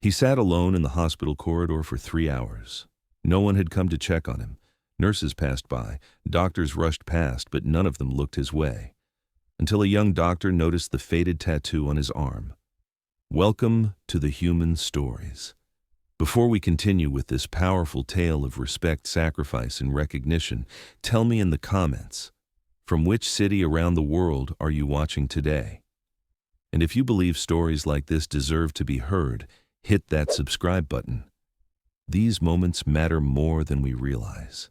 He sat alone in the hospital corridor for 3 hours. No one had come to check on him. Nurses passed by, doctors rushed past, but none of them looked his way, until a young doctor noticed the faded tattoo on his arm. Welcome to the human stories. Before we continue with this powerful tale of respect, sacrifice, and recognition, tell me in the comments, from which city around the world are you watching today? And if you believe stories like this deserve to be heard, hit that subscribe button. These moments matter more than we realize.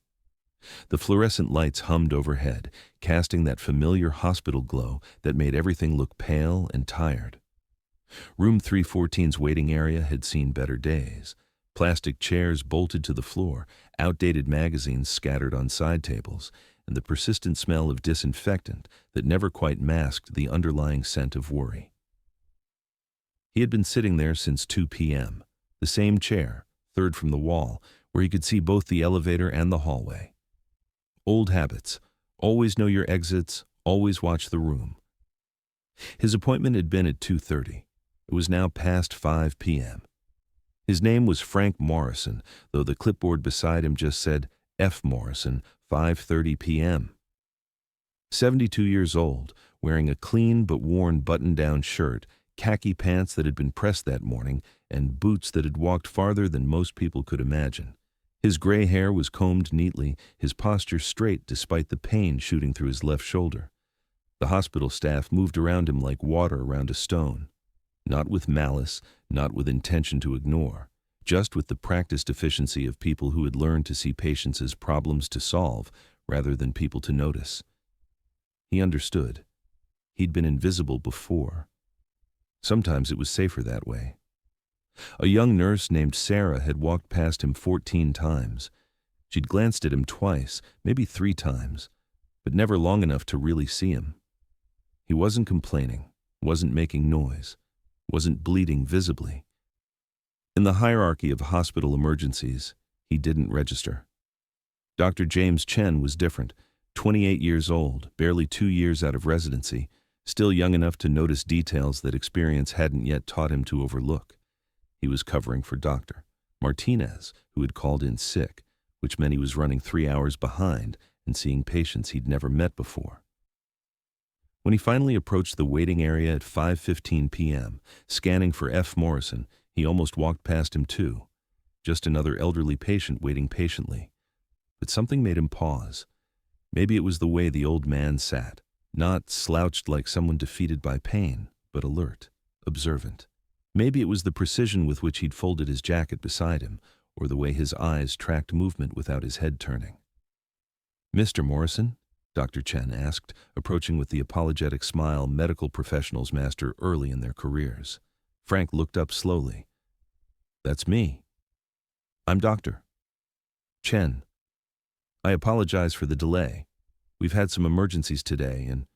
The fluorescent lights hummed overhead, casting that familiar hospital glow that made everything look pale and tired. Room 314's waiting area had seen better days. Plastic chairs bolted to the floor, outdated magazines scattered on side tables, and the persistent smell of disinfectant that never quite masked the underlying scent of worry. He had been sitting there since 2 p.m., the same chair, third from the wall, where he could see both the elevator and the hallway. Old habits. Always know your exits, always watch the room. His appointment had been at 2:30. It was now past 5 p.m. His name was Frank Morrison, though the clipboard beside him just said F. Morrison, 5:30 p.m. 72 years old, wearing a clean but worn button-down shirt, khaki pants that had been pressed that morning, and boots that had walked farther than most people could imagine. His gray hair was combed neatly, his posture straight despite the pain shooting through his left shoulder. The hospital staff moved around him like water around a stone. Not with malice, not with intention to ignore, just with the practiced efficiency of people who had learned to see patients as problems to solve rather than people to notice. He understood. He'd been invisible before. Sometimes it was safer that way. A young nurse named Sarah had walked past him 14 times. She'd glanced at him twice, maybe 3 times, but never long enough to really see him. He wasn't complaining, wasn't making noise, wasn't bleeding visibly. In the hierarchy of hospital emergencies, he didn't register. Dr. James Chen was different, 28 years old, barely 2 years out of residency, still young enough to notice details that experience hadn't yet taught him to overlook. He was covering for Dr. Martinez, who had called in sick, which meant he was running 3 hours behind and seeing patients he'd never met before. When he finally approached the waiting area at 5:15 p.m., scanning for F. Morrison, he almost walked past him too. Just another elderly patient waiting patiently. But something made him pause. Maybe it was the way the old man sat, not slouched like someone defeated by pain, but alert, observant. Maybe it was the precision with which he'd folded his jacket beside him, or the way his eyes tracked movement without his head turning. "Mr. Morrison?" Dr. Chen asked, approaching with the apologetic smile medical professionals master early in their careers. Frank looked up slowly. "That's me. I'm Dr. Chen. I apologize for the delay. We've had some emergencies today," and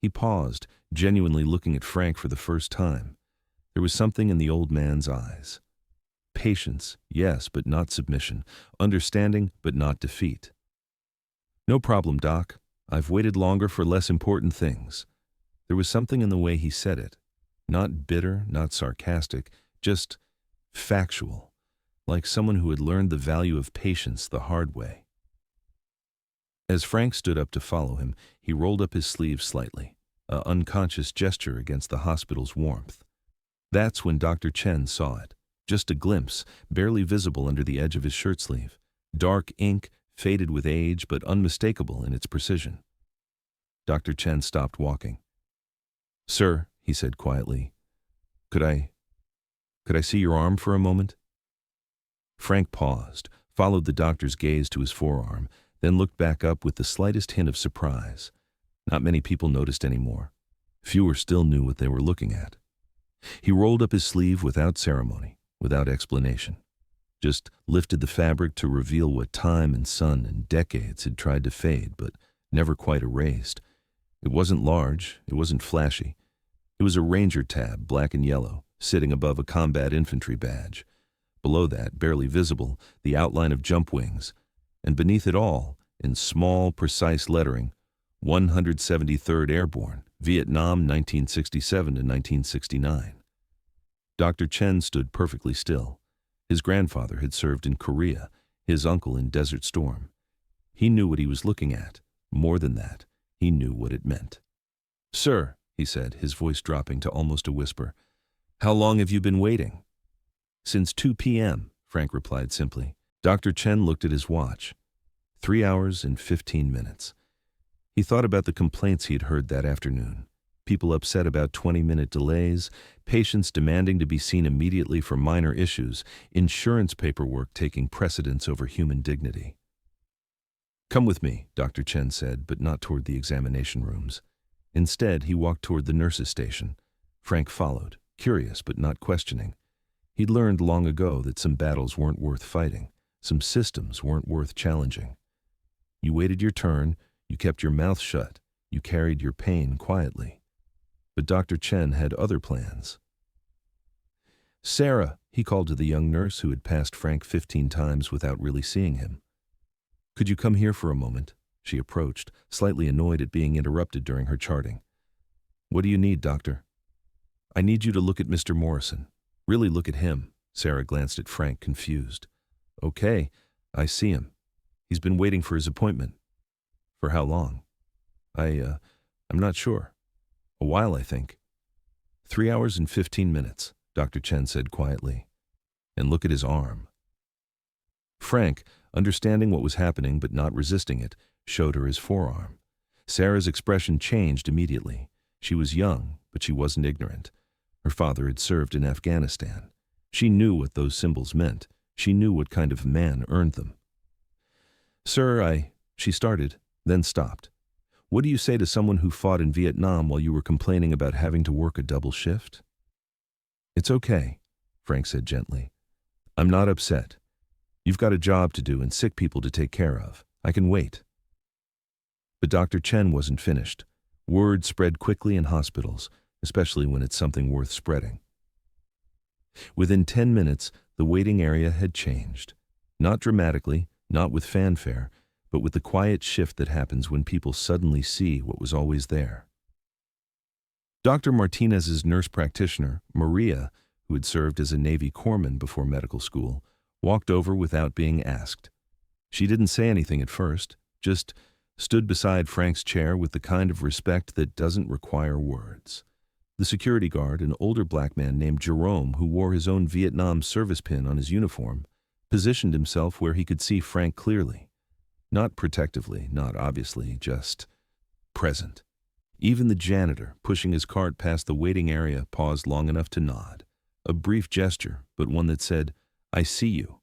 he paused, genuinely looking at Frank for the first time. There was something in the old man's eyes. Patience, yes, but not submission. Understanding, but not defeat. "No problem, Doc. I've waited longer for less important things." There was something in the way he said it. Not bitter, not sarcastic, just factual, like someone who had learned the value of patience the hard way. As Frank stood up to follow him, he rolled up his sleeves slightly, an unconscious gesture against the hospital's warmth. That's when Dr. Chen saw it. Just a glimpse, barely visible under the edge of his shirt sleeve. Dark ink, faded with age, but unmistakable in its precision. Dr. Chen stopped walking. "Sir," he said quietly, Could I see your arm for a moment?" Frank paused, followed the doctor's gaze to his forearm, then looked back up with the slightest hint of surprise. Not many people noticed anymore. Fewer still knew what they were looking at. He rolled up his sleeve without ceremony, without explanation. Just lifted the fabric to reveal what time and sun and decades had tried to fade, but never quite erased. It wasn't large, it wasn't flashy. It was a ranger tab, black and yellow, sitting above a combat infantry badge. Below that, barely visible, the outline of jump wings, and beneath it all, in small, precise lettering, 173rd Airborne, Vietnam 1967 to 1969. Dr. Chen stood perfectly still. His grandfather had served in Korea, his uncle in Desert Storm. He knew what he was looking at. More than that, he knew what it meant. "Sir," he said, his voice dropping to almost a whisper, "how long have you been waiting?" "Since 2 p.m., Frank replied simply. Dr. Chen looked at his watch. 3 hours and 15 minutes. He thought about the complaints he had heard that afternoon. People upset about 20-minute delays, patients demanding to be seen immediately for minor issues, insurance paperwork taking precedence over human dignity. "Come with me," Dr. Chen said, but not toward the examination rooms. Instead, he walked toward the nurses' station. Frank followed, curious but not questioning. He'd learned long ago that some battles weren't worth fighting, some systems weren't worth challenging. You waited your turn, you kept your mouth shut, you carried your pain quietly. But Dr. Chen had other plans. "Sarah," he called to the young nurse who had passed Frank 15 times without really seeing him. "Could you come here for a moment?" She approached, slightly annoyed at being interrupted during her charting. "What do you need, doctor?" "I need you to look at Mr. Morrison. Really look at him." Sarah glanced at Frank, confused. "Okay, I see him. He's been waiting for his appointment." "For how long?" I'm not sure. A while, I think." 3 hours and 15 minutes, Dr. Chen said quietly. "And look at his arm." Frank, understanding what was happening but not resisting it, showed her his forearm. Sarah's expression changed immediately. She was young, but she wasn't ignorant. Her father had served in Afghanistan. She knew what those symbols meant. She knew what kind of man earned them. "Sir, she started, then stopped. "What do you say to someone who fought in Vietnam while you were complaining about having to work a double shift?" "It's okay," Frank said gently. "I'm not upset. You've got a job to do and sick people to take care of. I can wait." But Dr. Chen wasn't finished. Word spread quickly in hospitals, especially when it's something worth spreading. Within 10 minutes, the waiting area had changed. Not dramatically, not with fanfare, but with the quiet shift that happens when people suddenly see what was always there. Dr. Martinez's nurse practitioner, Maria, who had served as a Navy corpsman before medical school, walked over without being asked. She didn't say anything at first, just stood beside Frank's chair with the kind of respect that doesn't require words. The security guard, an older black man named Jerome, who wore his own Vietnam service pin on his uniform, positioned himself where he could see Frank clearly. Not protectively, not obviously, just present. Even the janitor, pushing his cart past the waiting area, paused long enough to nod. A brief gesture, but one that said, "I see you."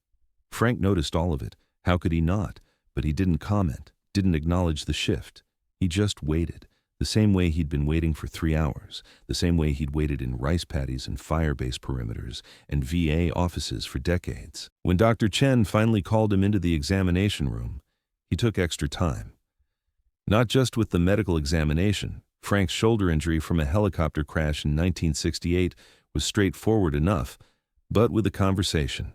Frank noticed all of it. How could he not? But he didn't comment, didn't acknowledge the shift. He just waited, the same way he'd been waiting for 3 hours, the same way he'd waited in rice paddies and firebase perimeters and VA offices for decades. When Dr. Chen finally called him into the examination room, he took extra time. Not just with the medical examination. Frank's shoulder injury from a helicopter crash in 1968 was straightforward enough, but with a conversation.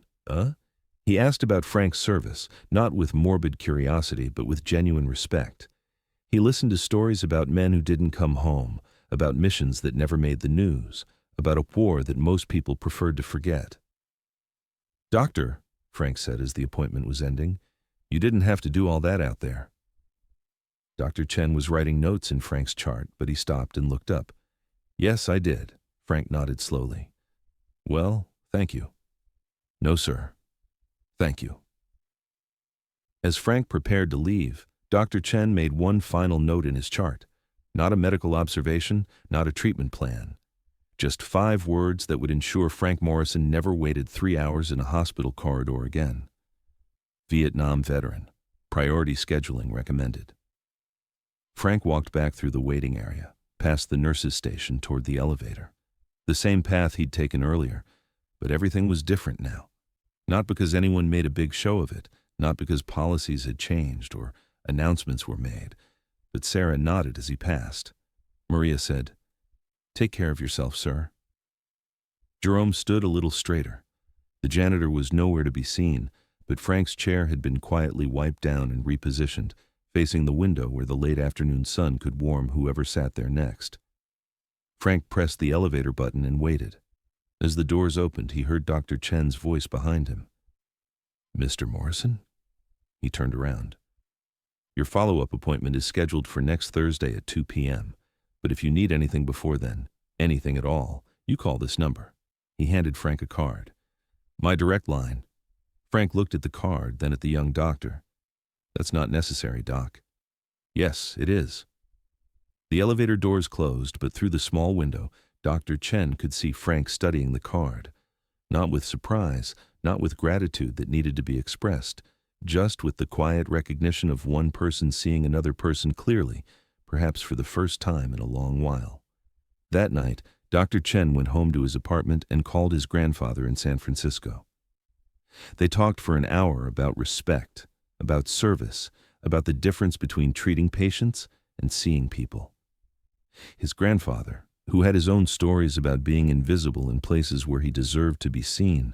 He asked about Frank's service, not with morbid curiosity, but with genuine respect. He listened to stories about men who didn't come home, about missions that never made the news, about a war that most people preferred to forget. "Doctor," Frank said as the appointment was ending, "you didn't have to do all that out there." Dr. Chen was writing notes in Frank's chart, but he stopped and looked up. "Yes, I did." Frank nodded slowly. "Well, thank you." "No, sir. Thank you." As Frank prepared to leave, Dr. Chen made one final note in his chart. Not a medical observation, not a treatment plan. Just 5 words that would ensure Frank Morrison never waited 3 hours in a hospital corridor again. Vietnam veteran. Priority scheduling recommended. Frank walked back through the waiting area, past the nurses' station toward the elevator. The same path he'd taken earlier, but everything was different now. Not because anyone made a big show of it, not because policies had changed or announcements were made, but Sarah nodded as he passed. Maria said, "Take care of yourself, sir." Jerome stood a little straighter. The janitor was nowhere to be seen, but Frank's chair had been quietly wiped down and repositioned, facing the window where the late afternoon sun could warm whoever sat there next. Frank pressed the elevator button and waited. As the doors opened, he heard Dr. Chen's voice behind him. "Mr. Morrison?" He turned around. "Your follow-up appointment is scheduled for next Thursday at 2 p.m. But if you need anything before then, anything at all, you call this number." He handed Frank a card. "My direct line." Frank looked at the card, then at the young doctor. "That's not necessary, Doc." "Yes, it is." The elevator doors closed, but through the small window, Dr. Chen could see Frank studying the card. Not with surprise, not with gratitude that needed to be expressed, just with the quiet recognition of one person seeing another person clearly, perhaps for the first time in a long while. That night, Dr. Chen went home to his apartment and called his grandfather in San Francisco. They talked for an hour about respect, about service, about the difference between treating patients and seeing people. His grandfather, who had his own stories about being invisible in places where he deserved to be seen,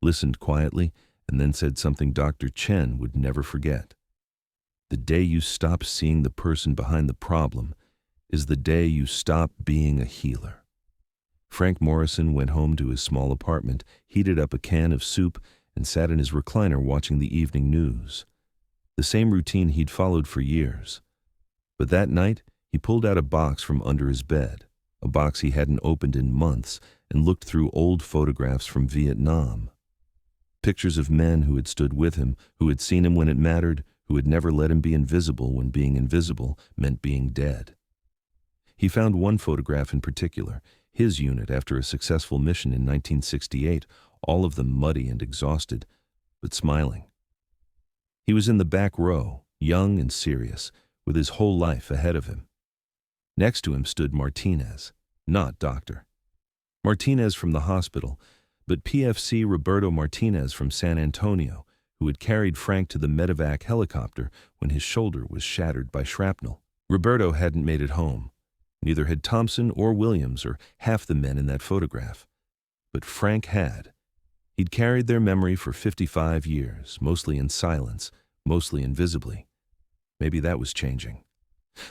listened quietly and then said something Dr. Chen would never forget. "The day you stop seeing the person behind the problem is the day you stop being a healer." Frank Morrison went home to his small apartment, heated up a can of soup, and sat in his recliner watching the evening news. The same routine he'd followed for years. But that night, he pulled out a box from under his bed, a box he hadn't opened in months, and looked through old photographs from Vietnam. Pictures of men who had stood with him, who had seen him when it mattered, who had never let him be invisible when being invisible meant being dead. He found one photograph in particular, his unit after a successful mission in 1968, all of them muddy and exhausted, but smiling. He was in the back row, young and serious, with his whole life ahead of him. Next to him stood Martinez, not Doctor. Martinez from the hospital, but PFC Roberto Martinez from San Antonio, who had carried Frank to the medevac helicopter when his shoulder was shattered by shrapnel. Roberto hadn't made it home. Neither had Thompson or Williams or half the men in that photograph. But Frank had. He'd carried their memory for 55 years, mostly in silence, mostly invisibly. Maybe that was changing.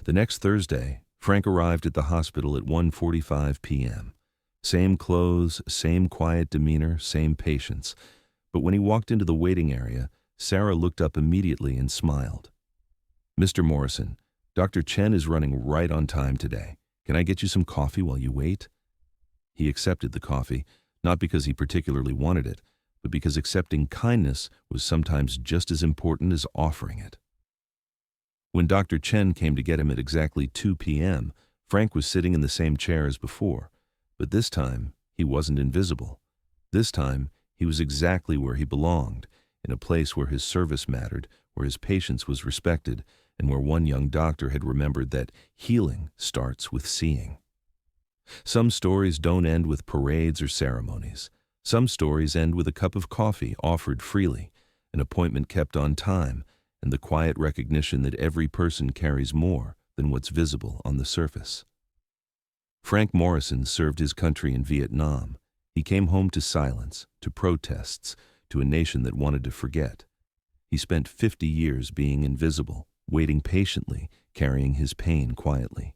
The next Thursday, Frank arrived at the hospital at 1:45 p.m. Same clothes, same quiet demeanor, same patience. But when he walked into the waiting area, Sarah looked up immediately and smiled. "Mr. Morrison, Dr. Chen is running right on time today. Can I get you some coffee while you wait?" He accepted the coffee, not because he particularly wanted it, but because accepting kindness was sometimes just as important as offering it. When Dr. Chen came to get him at exactly 2 p.m., Frank was sitting in the same chair as before, but this time he wasn't invisible. This time he was exactly where he belonged, in a place where his service mattered, where his patience was respected, and where one young doctor had remembered that healing starts with seeing. Some stories don't end with parades or ceremonies. Some stories end with a cup of coffee offered freely, an appointment kept on time, and the quiet recognition that every person carries more than what's visible on the surface. Frank Morrison served his country in Vietnam. He came home to silence, to protests, to a nation that wanted to forget. He spent 50 years being invisible, waiting patiently, carrying his pain quietly.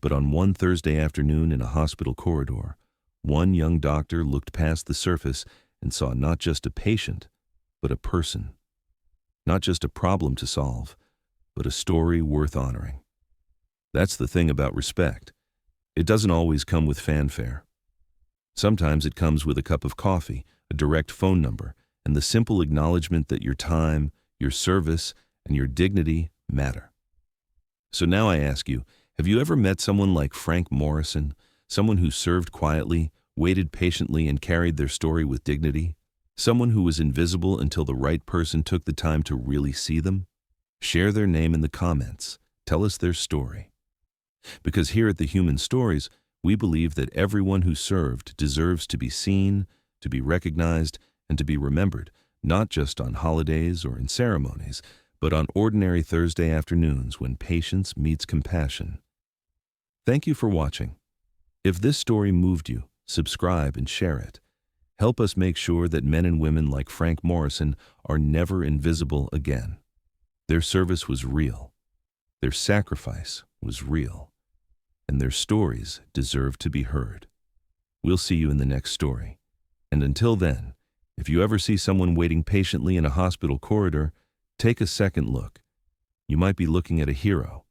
But on one Thursday afternoon in a hospital corridor, one young doctor looked past the surface and saw not just a patient, but a person. Not just a problem to solve, but a story worth honoring. That's the thing about respect. It doesn't always come with fanfare. Sometimes it comes with a cup of coffee, a direct phone number, and the simple acknowledgement that your time, your service, and your dignity matter. So now I ask you, have you ever met someone like Frank Morrison, someone who served quietly, waited patiently, and carried their story with dignity? Someone who was invisible until the right person took the time to really see them? Share their name in the comments. Tell us their story. Because here at the Human Stories, we believe that everyone who served deserves to be seen, to be recognized, and to be remembered, not just on holidays or in ceremonies, but on ordinary Thursday afternoons when patience meets compassion. Thank you for watching. If this story moved you, subscribe and share it. Help us make sure that men and women like Frank Morrison are never invisible again. Their service was real. Their sacrifice was real. And their stories deserve to be heard. We'll see you in the next story. And until then, if you ever see someone waiting patiently in a hospital corridor, take a second look. You might be looking at a hero.